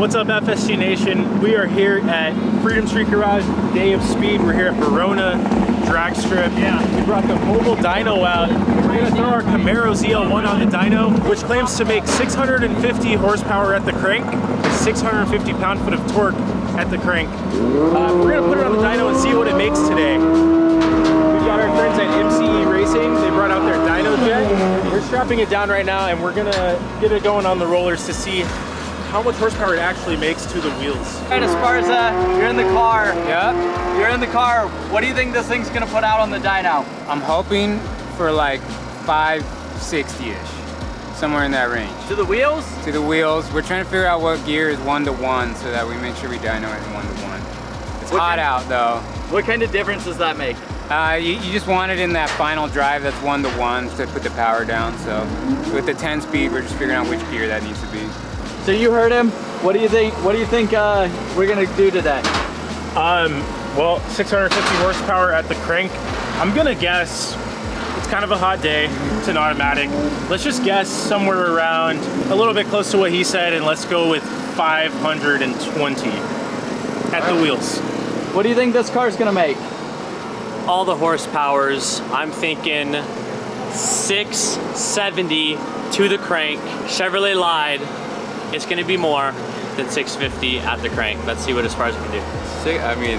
What's up, FSG Nation? We are here at Freedom Street Garage, Day of Speed. We're here at Verona Drag Strip. Yeah. We brought the mobile dyno out. We're gonna throw our Camaro ZL1 on the dyno, which claims to make 650 horsepower at the crank, 650 pound-foot of torque at the crank. We're gonna put it on the dyno and see what it makes today. We've got our friends at MCE Racing. They brought out their dyno jet. We're strapping it down right now, and we're gonna get it going on the rollers to see how much horsepower it actually makes to the wheels. All right, Esparza, you're in the car. Yeah. You're in the car. What do you think this thing's gonna put out on the dyno? I'm hoping for like 560-ish, somewhere in that range. To the wheels? To the wheels. We're trying to figure out what gear is 1-to-1 so that we make sure we dyno it in 1-to-1. It's hot out though. What kind of difference does that make? You just want it in that final drive that's 1-to-1 to put the power down. So with the 10-speed, we're just figuring out which gear that needs to be. So you heard him. What do you think? What do you think we're gonna do today? Well, 650 horsepower at the crank. I'm gonna guess it's kind of a hot day. It's an automatic. Let's just guess somewhere around a little bit close to what he said, and let's go with 520 at the wheels. What do you think this car's gonna make? All the horsepowers, I'm thinking 670 to the crank. Chevrolet lied. It's gonna be more than 650 at the crank. Let's see what Esparza can do. I mean,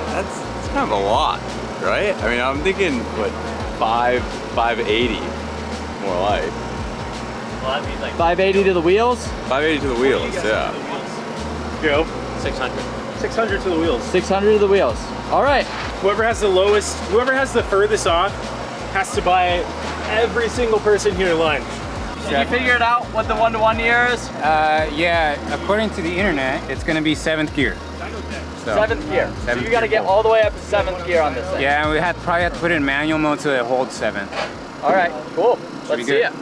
that's kind of a lot, right? I mean, I'm thinking, what, 580, more like. Well, that'd be like 580 to the wheels? 580 to the wheels, yeah. Go. 600. 600 to the wheels. 600 to the wheels. All right. Whoever has the lowest, whoever has the furthest off has to buy every single person here lunch. Did you figure it out what the 1-to-1 gear is? Yeah, according to the internet, it's gonna be 7th gear. So, 7th gear. So you gotta get all the way up to 7th gear on this thing. Yeah, and we probably have to put it in manual mode so it holds 7th. All right, cool. Let's see it.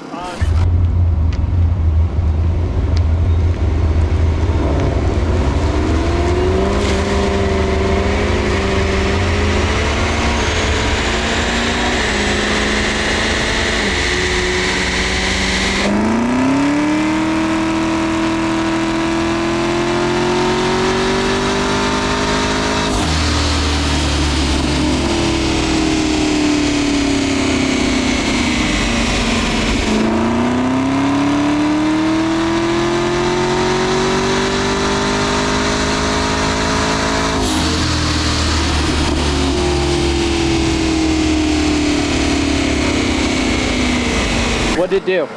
What did it do?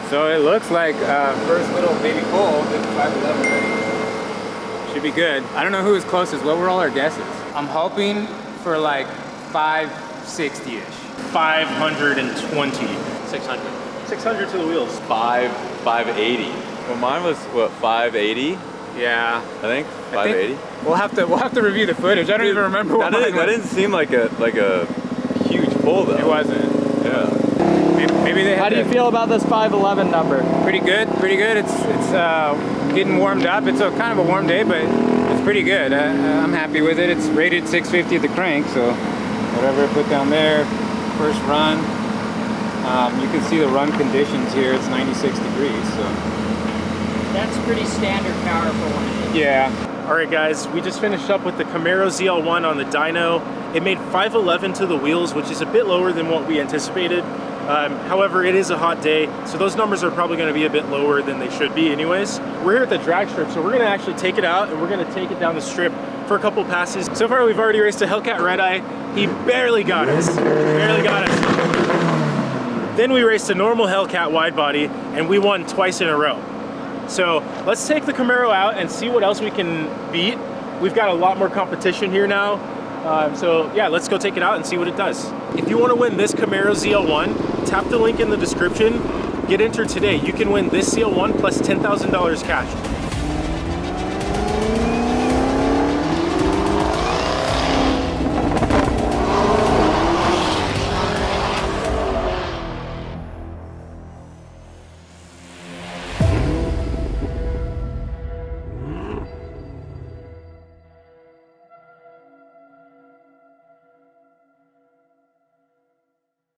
So it looks like first little baby coal did 511 already. Should be good. I don't know who was closest. What were all our guesses? I'm hoping for like 560-ish. 520. 600. 600 to the wheels. 580. Well, mine was, what, 580? Yeah. I think 580. We'll have to review the footage. I don't even remember what that didn't seem like a huge pull though. It wasn't. Yeah. Maybe they. How do you feel about this 511 number? Pretty good. Pretty good. It's getting warmed up. It's a kind of a warm day, but it's pretty good. I'm happy with it. It's rated 650 at the crank, so whatever I put down there, first run. You can see the run conditions here. It's 96 degrees, so. That's pretty standard power for one of these. Yeah. All right, guys, we just finished up with the Camaro ZL1 on the dyno. It made 511 to the wheels, which is a bit lower than what we anticipated. However, it is a hot day, so those numbers are probably going to be a bit lower than they should be anyways. We're here at the drag strip, so we're going to actually take it out and we're going to take it down the strip for a couple passes. So far, we've already raced a Hellcat Red Eye. He barely got us. Barely got us. Then we raced a normal Hellcat wide body, and we won twice in a row. So let's take the Camaro out and see what else we can beat. We've got a lot more competition here now. So yeah, let's go take it out and see what it does. If you want to win this Camaro ZL1, tap the link in the description. Get entered today. You can win this ZL1 plus $10,000 cash.